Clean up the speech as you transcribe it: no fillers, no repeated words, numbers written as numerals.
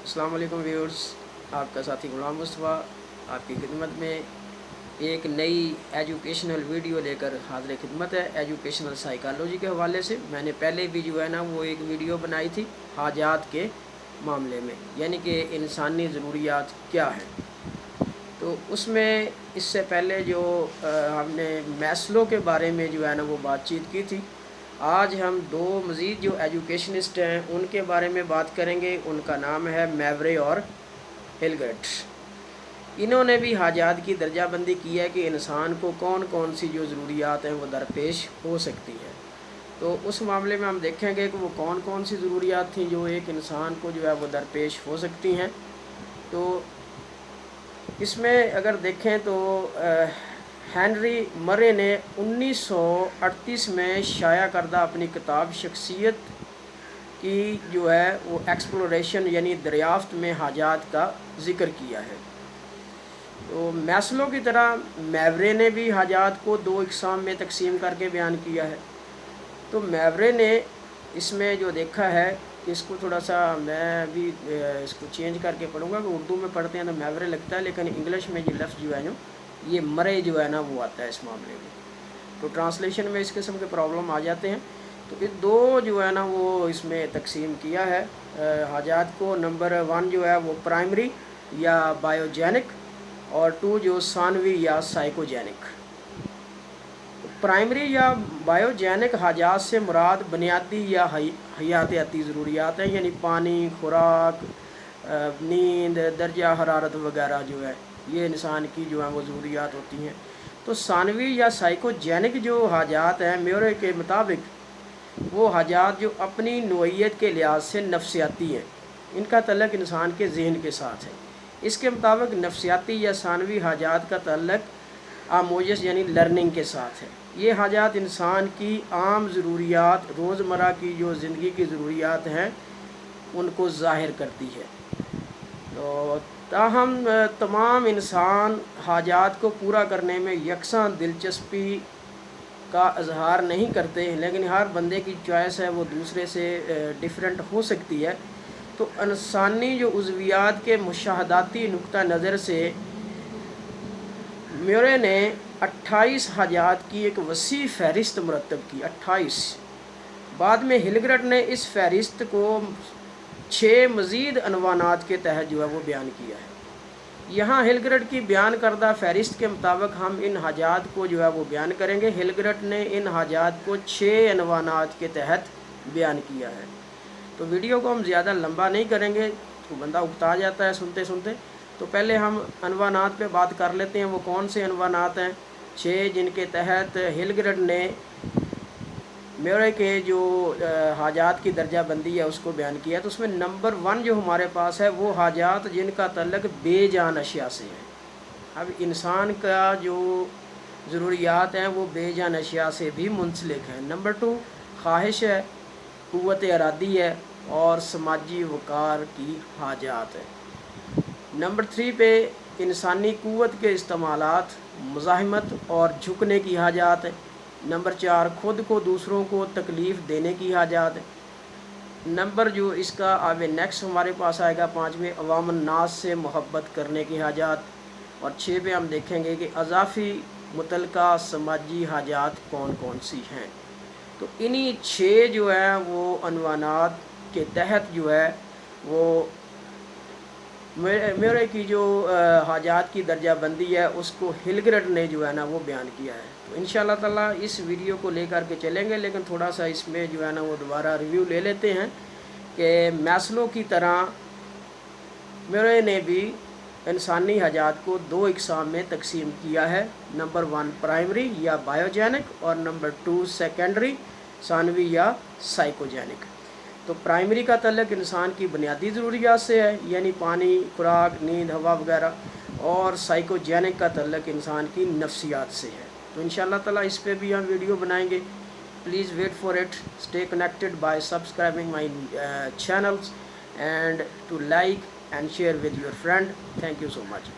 السلام علیکم ویورز، آپ کا ساتھی غلام مصطفیٰ آپ کی خدمت میں ایک نئی ایجوکیشنل ویڈیو لے کر حاضر خدمت ہے۔ ایجوکیشنل سائیکالوجی کے حوالے سے میں نے پہلے بھی جو ہے نا وہ ایک ویڈیو بنائی تھی حاجات کے معاملے میں، یعنی کہ انسانی ضروریات کیا ہیں۔ تو اس میں اس سے پہلے جو ہم نے میسلو کے بارے میں جو ہے نا وہ بات چیت کی تھی۔ آج ہم دو مزید جو ایجوکیشنسٹ ہیں ان کے بارے میں بات کریں گے۔ ان کا نام ہے میورے اور ہلگرٹ۔ انہوں نے بھی حاجات کی درجہ بندی کی ہے کہ انسان کو کون کون سی جو ضروریات ہیں وہ درپیش ہو سکتی ہیں۔ تو اس معاملے میں ہم دیکھیں گے کہ وہ کون کون سی ضروریات تھیں جو ایک انسان کو جو ہے وہ درپیش ہو سکتی ہیں۔ تو اس میں اگر دیکھیں تو ہینری مرے نے 1938 میں شائع کردہ اپنی کتاب شخصیت کی جو ہے وہ ایکسپلوریشن یعنی دریافت میں حاجات کا ذکر کیا ہے۔ تو میسلو کی طرح میورے نے بھی حاجات کو دو اقسام میں تقسیم کر کے بیان کیا ہے۔ تو میورے نے اس میں جو دیکھا ہے کہ اس کو تھوڑا سا میں بھی اس کو چینج کر کے پڑھوں گا کہ اردو میں پڑھتے ہیں تو میورے لگتا ہے، لیکن انگلش میں یہ لفظ جو ہے نا یہ مرے جو ہے نا وہ آتا ہے اس معاملے میں۔ تو ٹرانسلیشن میں اس قسم کے پرابلم آ جاتے ہیں۔ تو یہ دو جو ہے نا وہ اس میں تقسیم کیا ہے حاجات کو۔ نمبر 1 جو ہے وہ پرائمری یا بایوجینک، اور 2 جو ثانوی یا سائیکوجینک۔ پرائمری یا بایوجینک حاجات سے مراد بنیادی یا حیاتیاتی ضروریات ہیں، یعنی پانی، خوراک، نیند، درجہ حرارت وغیرہ جو ہے یہ انسان کی جو ہے وہ ضروریات ہوتی ہیں۔ تو ثانوی یا سائیکوجینک جو حاجات ہیں میورے کے مطابق وہ حاجات جو اپنی نوعیت کے لحاظ سے نفسیاتی ہیں، ان کا تعلق انسان کے ذہن کے ساتھ ہے۔ اس کے مطابق نفسیاتی یا ثانوی حاجات کا تعلق آموزش یعنی لرننگ کے ساتھ ہے۔ یہ حاجات انسان کی عام ضروریات، روزمرہ کی جو زندگی کی ضروریات ہیں ان کو ظاہر کرتی ہے۔ تو تاہم تمام انسان حاجات کو پورا کرنے میں یکساں دلچسپی کا اظہار نہیں کرتے، لیکن ہر بندے کی چوائس ہے وہ دوسرے سے ڈیفرنٹ ہو سکتی ہے۔ تو انسانی جو عضویات کے مشاہداتی نقطہ نظر سے میورے نے 28 حاجات کی ایک وسیع فہرست مرتب کی۔ 28 بعد میں ہلگرٹ نے اس فہرست کو 6 مزید عنوانات کے تحت جو ہے وہ بیان کیا ہے۔ یہاں ہلگرٹ کی بیان کردہ فہرست کے مطابق ہم ان حاجات کو جو ہے وہ بیان کریں گے۔ ہلگرٹ نے ان حاجات کو 6 عنوانات کے تحت بیان کیا ہے۔ تو ویڈیو کو ہم زیادہ لمبا نہیں کریں گے، تو بندہ اکتا جاتا ہے سنتے سنتے۔ تو پہلے ہم عنوانات پہ بات کر لیتے ہیں۔ وہ کون سے عنوانات ہیں؟ 6 جن کے تحت ہلگرٹ نے میورے کے جو حاجات کی درجہ بندی ہے اس کو بیان کیا۔ تو اس میں نمبر 1 جو ہمارے پاس ہے وہ حاجات جن کا تعلق بے جان اشیاء سے ہے۔ اب انسان کا جو ضروریات ہیں وہ بے جان اشیاء سے بھی منسلک ہیں۔ نمبر 2 خواہش ہے، قوت ارادی ہے اور سماجی وقار کی حاجات ہے۔ نمبر 3 پہ انسانی قوت کے استعمالات، مزاحمت اور جھکنے کی حاجات ہے۔ نمبر 4 خود کو دوسروں کو تکلیف دینے کی حاجات ہے۔ نمبر جو اس کا آگے نیکسٹ ہمارے پاس آئے گا 5 عوام الناس سے محبت کرنے کی حاجات، اور 6 پہ ہم دیکھیں گے کہ اضافی متعلقہ سماجی حاجات کون کون سی ہیں۔ تو انہی 6 جو ہے وہ عنوانات کے تحت جو ہے وہ میورے کی جو حاجات کی درجہ بندی ہے اس کو ہلگرٹ نے جو ہے نا وہ بیان کیا ہے۔ تو انشاءاللہ تعالیٰ اس ویڈیو کو لے کر کے چلیں گے، لیکن تھوڑا سا اس میں جو ہے نا وہ دوبارہ ریویو لے لیتے ہیں کہ میسلو کی طرح میورے نے بھی انسانی حاجات کو 2 اقسام میں تقسیم کیا ہے۔ نمبر 1 پرائمری یا بایوجینک، اور نمبر 2 سیکنڈری ثانوی یا سائیکوجینک۔ تو پرائمری کا تعلق انسان کی بنیادی ضروریات سے ہے، یعنی پانی، خوراک، نیند، ہوا وغیرہ، اور سائیکوجینک کا تعلق انسان کی نفسیات سے ہے۔ تو انشاءاللہ تعالیٰ اس پہ بھی ہم ویڈیو بنائیں گے۔ Please wait for it, stay connected by subscribing my channels and to like and share with your friend. Thank you so much.